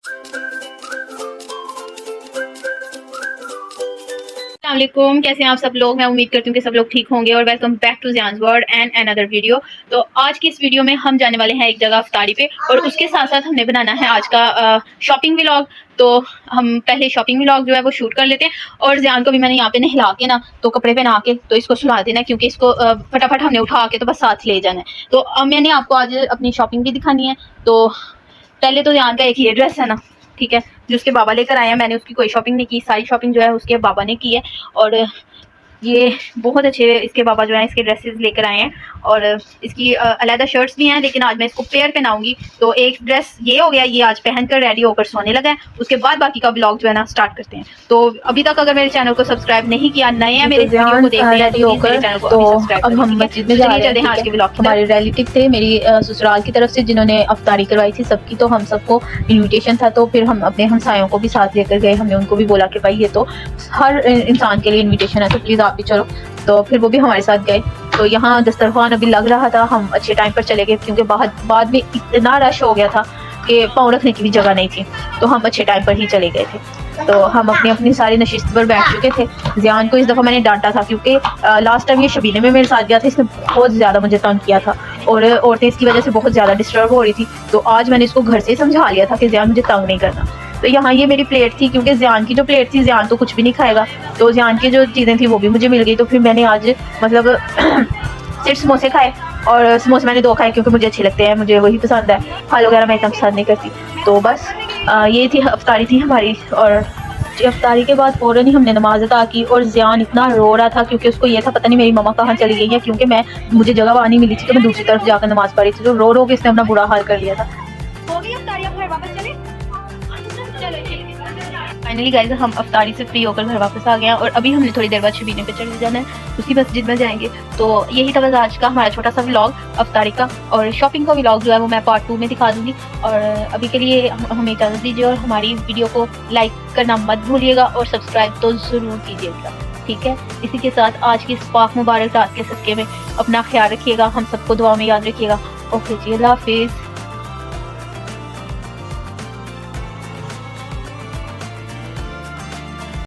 अस्सलामुअलैकुम, कैसे हैं आप सब लोग। मैं उम्मीद करती हूँ कि सब लोग ठीक होंगे और welcome back to Zian's world and another video. तो आज की इस वीडियो में हम जाने वाले हैं एक जगह इफ्तारी पे और उसके साथ साथ हमने बनाना है आज का शॉपिंग व्लॉग। तो हम पहले शॉपिंग व्लॉग जो है वो शूट कर लेते हैं और ज़ियान को भी मैंने यहाँ पे नहला के ना तो कपड़े पहना के तो इसको सुला देना है, क्योंकि इसको फटाफट हमने उठा के तो बस साथ ले जाना है। तो मैंने आपको आज अपनी शॉपिंग भी दिखानी है। तो पहले तो ज़ियान का एक ये ड्रेस है ना, ठीक है, जो उसके बाबा लेकर आए हैं। मैंने उसकी कोई शॉपिंग नहीं की, सारी शॉपिंग जो है उसके बाबा ने की है। और ये बहुत अच्छे इसके बाबा जो है इसके ड्रेसेस लेकर आए हैं और इसकी अलग शर्ट्स भी हैं, लेकिन आज मैं इसको पेयर पहनाऊंगी। तो एक ड्रेस ये हो गया, ये आज पहनकर रेडी होकर सोने लगा है। उसके बाद बाकी का ब्लॉग जो है ना स्टार्ट करते हैं। तो अभी तक अगर मेरे चैनल को सब्सक्राइब नहीं किया, नए हैं मेरे वीडियो को देखने रेडी होकर, तो अब हम मस्जिद में जा रहे हैं आज के ब्लॉग। हमारे रिलेटिव थे मेरी ससुराल की तरफ से जिन्होंने अफ्तारी करवाई थी सबकी, तो हम सबको इन्विटेशन था। तो फिर हम अपने हमसायों को भी साथ लेकर गए। हमने उनको भी बोला कि भाई ये तो हर इंसान के लिए इन्विटेशन है, तो प्लीज़ आप भी चलो। तो फिर वो भी हमारे साथ गए। तो यहाँ दस्तरखान अभी लग रहा था, हम अच्छे टाइम पर चले गए क्योंकि बाद में इतना रश हो गया था कि पाँव रखने की भी जगह नहीं थी। तो हम अच्छे टाइम पर ही चले गए थे। तो हम अपनी सारी नशिस्त पर बैठ चुके थे। ज़ियान को इस दफ़ा मैंने डांटा था क्योंकि लास्ट टाइम ये शबीने में मेरे साथ गया था, इसने बहुत ज़्यादा मुझे तंग किया था और औरतें इसकी वजह से बहुत ज़्यादा डिस्टर्ब हो रही थी। तो आज मैंने इसको घर से समझा लिया था कि ज़ियान मुझे तंग नहीं करना। तो यहाँ ये मेरी प्लेट थी, क्योंकि ज़ियान की जो प्लेट थी, ज़ियान तो कुछ भी नहीं खाएगा, तो ज़ियान की जो चीज़ें थी वो भी मुझे मिल गई। तो फिर मैंने आज मतलब सिर्फ समोसे खाए और समोसे मैंने 2 खाए क्योंकि मुझे अच्छे लगते हैं, मुझे वही पसंद है। फल वगैरह मैं इतना पसंद नहीं करती। तो बस ये थी अफ्तारी थी हमारी। और अफ्तारी के बाद फ़ौरन ही हमने नमाज अदा की और ज़ियान इतना रो रहा था क्योंकि उसको ये था पता नहीं मेरी मम्मा कहाँ चली गई है, क्योंकि मुझे जगह वहाँ नहीं मिली थी तो मैं दूसरी तरफ जाकर नमाज़ पढ़ी थी। तो रो रो के इसने अपना बुरा हाल कर लिया था। फाइनली गाइस हम अफ्तारी से फ्री होकर घर वापस आ गए हैं और अभी हमने थोड़ी देर बाद शबीने पे चले जाना है, उसी मस्जिद में जाएंगे। तो यही था बस आज का हमारा छोटा सा व्लॉग अफ्तारी का। और शॉपिंग का व्लॉग जो है वो मैं पार्ट 2 में दिखा दूंगी। और अभी के लिए हमें इजाज़त दीजिए और हमारी वीडियो को लाइक करना मत भूलिएगा और सब्सक्राइब तो ज़रूर कीजिएगा, ठीक है। इसी के साथ आज की इस पाक मुबारक रात के सदके में अपना ख्याल रखिएगा, हम सबको दुआ में याद रखिएगा। ओके जी, अल्लाह हाफिज़।